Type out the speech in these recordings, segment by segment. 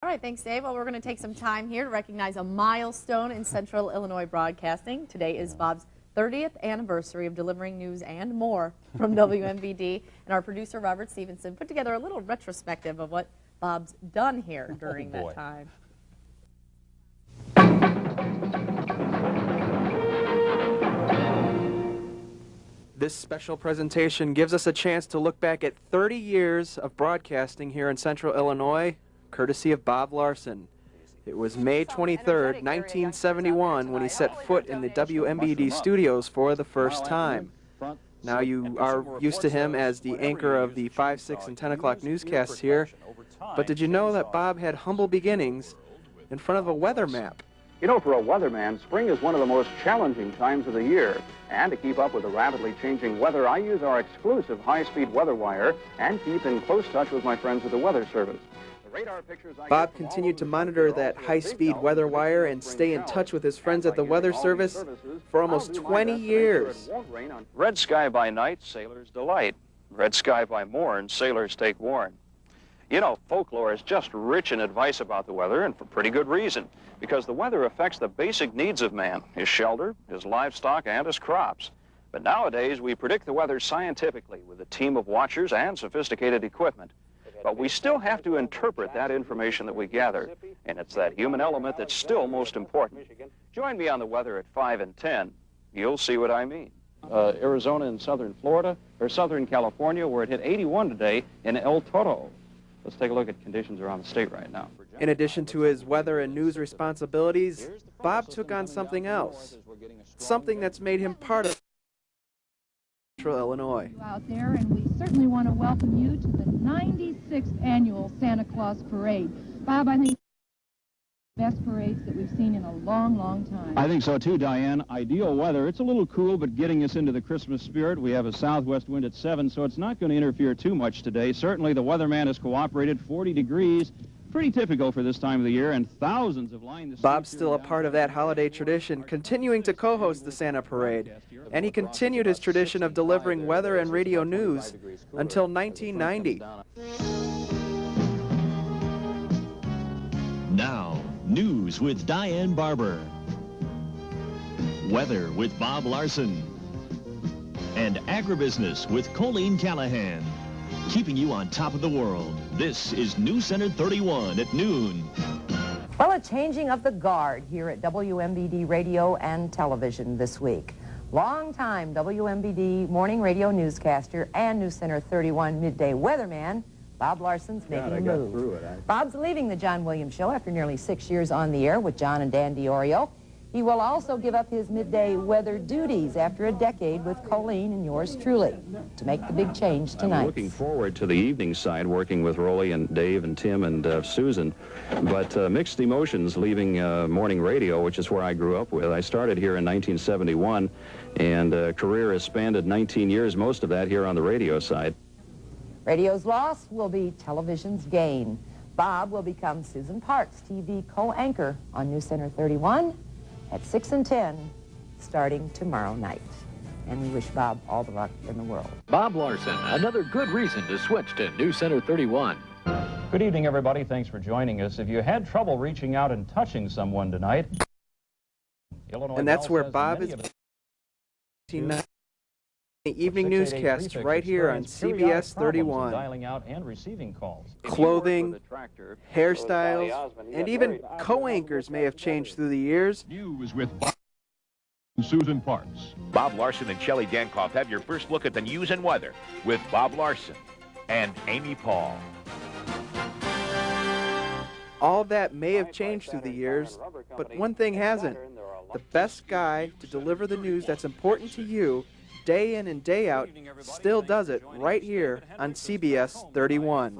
All right, thanks, Dave. Well, we're going to take some time here to recognize a milestone in Central Illinois broadcasting. Today is Bob's 30th anniversary of delivering news and more from WMBD, and our producer, Robert Stevenson, put together a little retrospective of what Bob's done here during that time. This special presentation gives us a chance to look back at 30 years of broadcasting here in Central Illinois, courtesy of Bob Larson. It was May 23rd, 1971, when he set foot in the WMBD studios for the first time. Now you are used to him as the anchor of the 5, 6, and 10 o'clock newscasts here, but did you know that Bob had humble beginnings in front of a weather map? You know, for a weatherman, spring is one of the most challenging times of the year. And to keep up with the rapidly changing weather, I use our exclusive high-speed weather wire and keep in close touch with my friends at the Weather Service. The radar pictures Bob continued to monitor that high-speed weather wire and stay in touch with his friends at the Weather Service for almost 20 years. Red sky by night, sailors delight. Red sky by morn, sailors take warn. You know, folklore is just rich in advice about the weather, and for pretty good reason, because the weather affects the basic needs of man, his shelter, his livestock, and his crops. But nowadays, we predict the weather scientifically with a team of watchers and sophisticated equipment. But we still have to interpret that information that we gather, and it's that human element that's still most important. Join me on the weather at 5 and 10. You'll see what I mean. Arizona and southern Florida, or southern California, where it hit 81 today in El Toro. Let's take a look at conditions around the state right now. In addition to his weather and news responsibilities, Bob took on something else, something that's made him part of Central Illinois. Out there, and we certainly want to welcome you to the 96th annual Santa Claus Parade. Bob, I think best parades that we've seen in a long, long time. I think so too, Diane. Ideal weather. It's a little cool, but getting us into the Christmas spirit. We have a southwest wind at 7, so it's not going to interfere too much today. Certainly the weatherman has cooperated. 40 degrees. Pretty typical for this time of the year, and thousands have lined the streets. Bob's still a part of that holiday tradition, continuing to co-host the Santa Parade. And he continued his tradition of delivering weather and radio news until 1990. Now, news with Diane Barber. Weather with Bob Larson. And agribusiness with Colleen Callahan. Keeping you on top of the world. This is News Center 31 at noon. Well, a changing of the guard here at WMBD Radio and Television this week. Longtime WMBD morning radio newscaster and News Center 31 midday weatherman, Bob Larson's making a move. Bob's leaving the John Williams Show after nearly 6 years on the air with John and Dan DiOrio. He will also give up his midday weather duties after a decade with Colleen and yours truly to make the big change tonight. I'm looking forward to the evening side, working with Rolly and Dave and Tim and Susan, but mixed emotions leaving morning radio, which is where I grew up with. I started here in 1971, and career has spanned 19 years, most of that here on the radio side. Radio's loss will be television's gain. Bob will become Susan Park's TV co-anchor on News Center 31 at 6 and 10, starting tomorrow night. And we wish Bob all the luck in the world. Bob Larson, another good reason to switch to News Center 31. Good evening, everybody. Thanks for joining us. If you had trouble reaching out and touching someone tonight, and that's where Bob is. The evening newscasts right here on CBS 31. Dialing out and receiving calls. Clothing, hairstyles, and even co-anchors may have changed through the years. News with Bob and Susan Parks. Bob Larson and Shelley Dankoff have your first look at the news and weather with Bob Larson and Amy Paul. All that may have changed through the years, but one thing hasn't. The best guy to deliver the news that's important to you day in and day out still does it right here on CBS 31.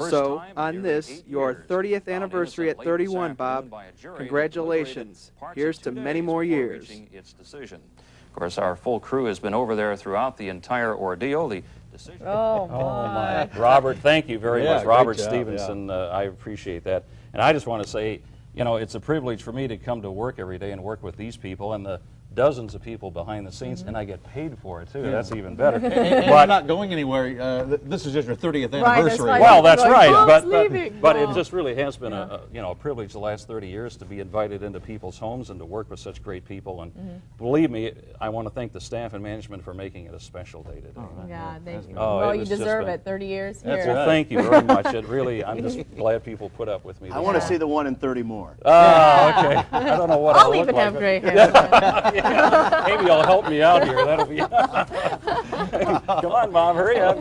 So, on this, your 30th anniversary at 31, Bob, congratulations. Here's to many more years. Of course, our full crew has been over there throughout the entire ordeal. The decision. Oh, my. Robert, thank you very much. Robert job, Stevenson, I appreciate that. And I just want to say, you know, it's a privilege for me to come to work every day and work with these people. And the dozens of people behind the scenes, and I get paid for it too. That's even better. And But you're not going anywhere. This is just your 30th Right, that's anniversary. why well, that's right, Bob's but leaving. it Wow. just really has been a privilege the last 30 years to be invited into people's homes and to work with such great people. And believe me, I want to thank the staff and management for making it a special day today. Yeah, thank you. Oh, Well, it you was just deserve been- it. 30 years That's here. Well, thank you very much. It really, I'm just glad people put up with me. I want to see the 1 in 30 more. Oh, okay. I don't know what I'll I'll look even like, have but- gray hair. Yeah, maybe you'll help me out here. That'll be. Come on, Bob, hurry up.